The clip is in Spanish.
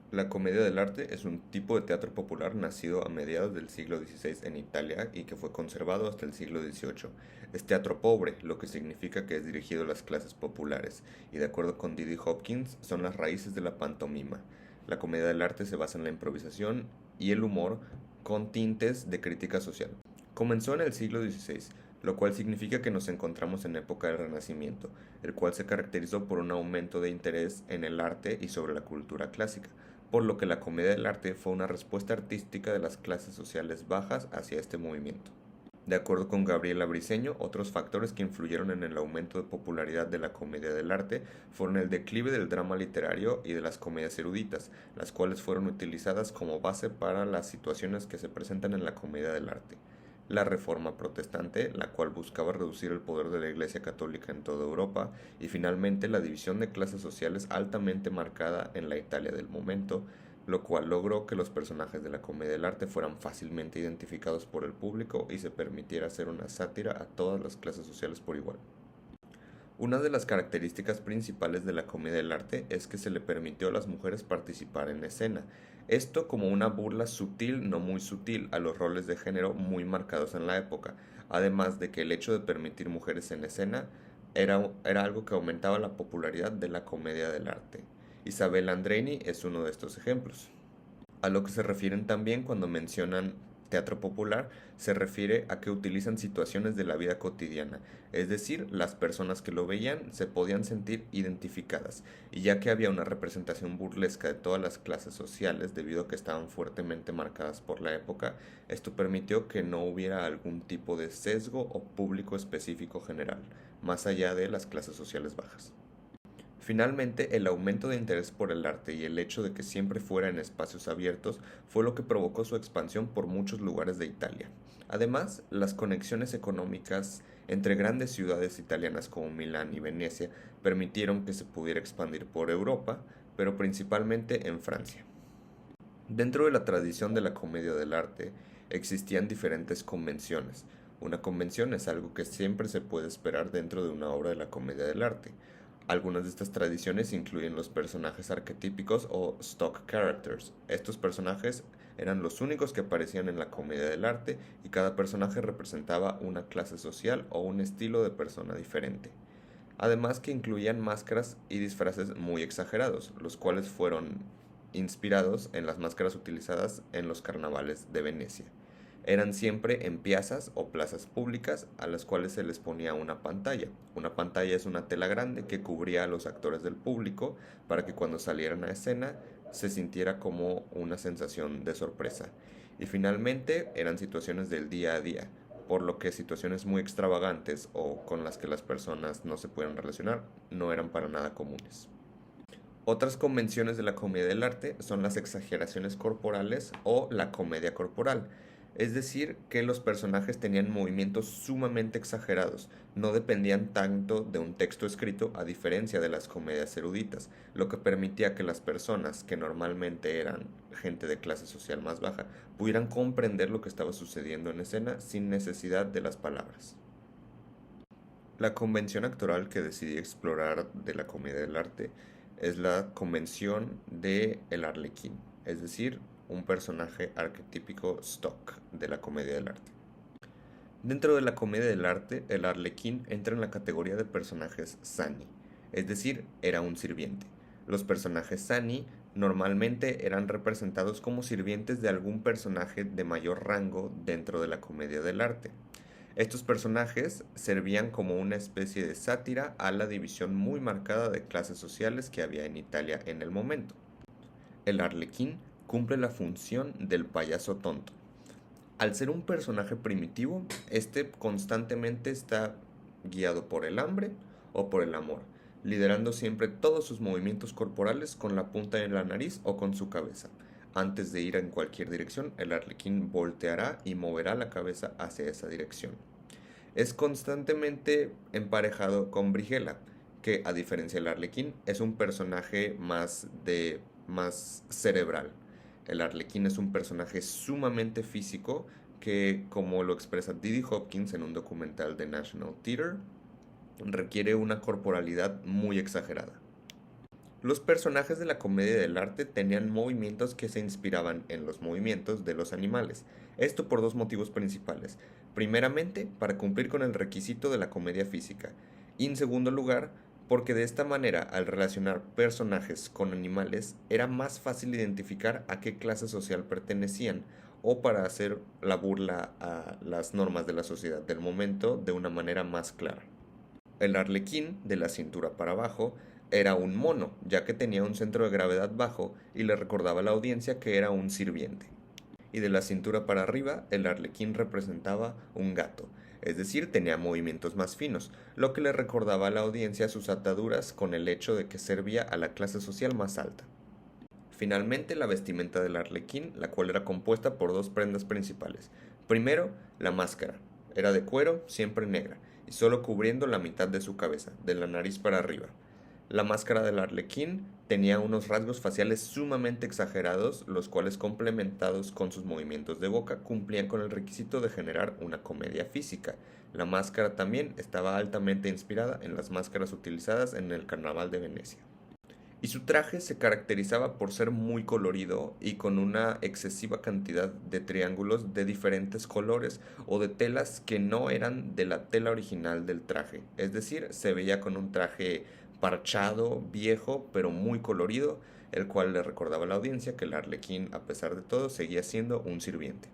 La comedia del arte es un tipo de teatro popular nacido a mediados del siglo XVI en Italia y que fue conservado hasta el siglo XVIII. Es teatro pobre, lo que significa que es dirigido a las clases populares, y de acuerdo con Didi Hopkins, son las raíces de la pantomima. La comedia del arte se basa en la improvisación y el humor con tintes de crítica social. Comenzó en el siglo XVI, lo cual significa que nos encontramos en época del Renacimiento, el cual se caracterizó por un aumento de interés en el arte y sobre la cultura clásica, por lo que la comedia del arte fue una respuesta artística de las clases sociales bajas hacia este movimiento. De acuerdo con Gabriela Briceño, otros factores que influyeron en el aumento de popularidad de la comedia del arte fueron el declive del drama literario y de las comedias eruditas, las cuales fueron utilizadas como base para las situaciones que se presentan en la comedia del arte. La Reforma Protestante, la cual buscaba reducir el poder de la Iglesia Católica en toda Europa, y finalmente la división de clases sociales altamente marcada en la Italia del momento, lo cual logró que los personajes de la comedia del arte fueran fácilmente identificados por el público y se permitiera hacer una sátira a todas las clases sociales por igual. Una de las características principales de la comedia del arte es que se le permitió a las mujeres participar en escena. Esto como una burla sutil, no muy sutil, a los roles de género muy marcados en la época, además de que el hecho de permitir mujeres en escena era algo que aumentaba la popularidad de la comedia del arte. Isabel Andreini es uno de estos ejemplos. A lo que se refieren también cuando mencionan teatro popular, se refiere a que utilizan situaciones de la vida cotidiana, es decir, las personas que lo veían se podían sentir identificadas, y ya que había una representación burlesca de todas las clases sociales debido a que estaban fuertemente marcadas por la época, esto permitió que no hubiera algún tipo de sesgo o público específico general, más allá de las clases sociales bajas. Finalmente, el aumento de interés por el arte y el hecho de que siempre fuera en espacios abiertos fue lo que provocó su expansión por muchos lugares de Italia. Además, las conexiones económicas entre grandes ciudades italianas como Milán y Venecia permitieron que se pudiera expandir por Europa, pero principalmente en Francia. Dentro de la tradición de la comedia del arte existían diferentes convenciones. Una convención es algo que siempre se puede esperar dentro de una obra de la comedia del arte. Algunas de estas tradiciones incluyen los personajes arquetípicos o stock characters. Estos personajes eran los únicos que aparecían en la comedia del arte y cada personaje representaba una clase social o un estilo de persona diferente. Además que incluían máscaras y disfraces muy exagerados, los cuales fueron inspirados en las máscaras utilizadas en los carnavales de Venecia. Eran siempre en piazzas o plazas públicas a las cuales se les ponía una pantalla. Una pantalla es una tela grande que cubría a los actores del público para que cuando salieran a escena se sintiera como una sensación de sorpresa. Y finalmente eran situaciones del día a día, por lo que situaciones muy extravagantes o con las que las personas no se pueden relacionar no eran para nada comunes. Otras convenciones de la comedia del arte son las exageraciones corporales o la comedia corporal, es decir, que los personajes tenían movimientos sumamente exagerados, no dependían tanto de un texto escrito a diferencia de las comedias eruditas, lo que permitía que las personas, que normalmente eran gente de clase social más baja, pudieran comprender lo que estaba sucediendo en escena sin necesidad de las palabras. La convención actoral que decidí explorar de la comedia del arte es la convención de el arlequín, es decir, un personaje arquetípico stock de la comedia del arte. Dentro de la comedia del arte, el arlequín entra en la categoría de personajes sani, es decir, era un sirviente. Los personajes sani normalmente eran representados como sirvientes de algún personaje de mayor rango dentro de la comedia del arte. Estos personajes servían como una especie de sátira a la división muy marcada de clases sociales que había en Italia en el momento. El arlequín cumple la función del payaso tonto. Al ser un personaje primitivo, este constantemente está guiado por el hambre o por el amor, liderando siempre todos sus movimientos corporales con la punta en la nariz o con su cabeza. Antes de ir en cualquier dirección, el arlequín volteará y moverá la cabeza hacia esa dirección. Es constantemente emparejado con Brigela, que a diferencia del Arlequín es un personaje más cerebral. El Arlequín es un personaje sumamente físico que, como lo expresa Didi Hopkins en un documental de National Theatre, requiere una corporalidad muy exagerada. Los personajes de la comedia del arte tenían movimientos que se inspiraban en los movimientos de los animales. Esto por dos motivos principales. Primeramente, para cumplir con el requisito de la comedia física. Y en segundo lugar, porque de esta manera, al relacionar personajes con animales, era más fácil identificar a qué clase social pertenecían o para hacer la burla a las normas de la sociedad del momento de una manera más clara. El arlequín, de la cintura para abajo, era un mono, ya que tenía un centro de gravedad bajo y le recordaba a la audiencia que era un sirviente. Y de la cintura para arriba, el arlequín representaba un gato, es decir, tenía movimientos más finos, lo que le recordaba a la audiencia sus ataduras con el hecho de que servía a la clase social más alta. Finalmente, la vestimenta del arlequín, la cual era compuesta por dos prendas principales. Primero, la máscara. Era de cuero, siempre negra, y solo cubriendo la mitad de su cabeza, de la nariz para arriba. La máscara del arlequín tenía unos rasgos faciales sumamente exagerados, los cuales complementados con sus movimientos de boca cumplían con el requisito de generar una comedia física. La máscara también estaba altamente inspirada en las máscaras utilizadas en el Carnaval de Venecia. Y su traje se caracterizaba por ser muy colorido y con una excesiva cantidad de triángulos de diferentes colores o de telas que no eran de la tela original del traje. Es decir, se veía con un traje parchado, viejo, pero muy colorido, el cual le recordaba a la audiencia que el arlequín, a pesar de todo, seguía siendo un sirviente.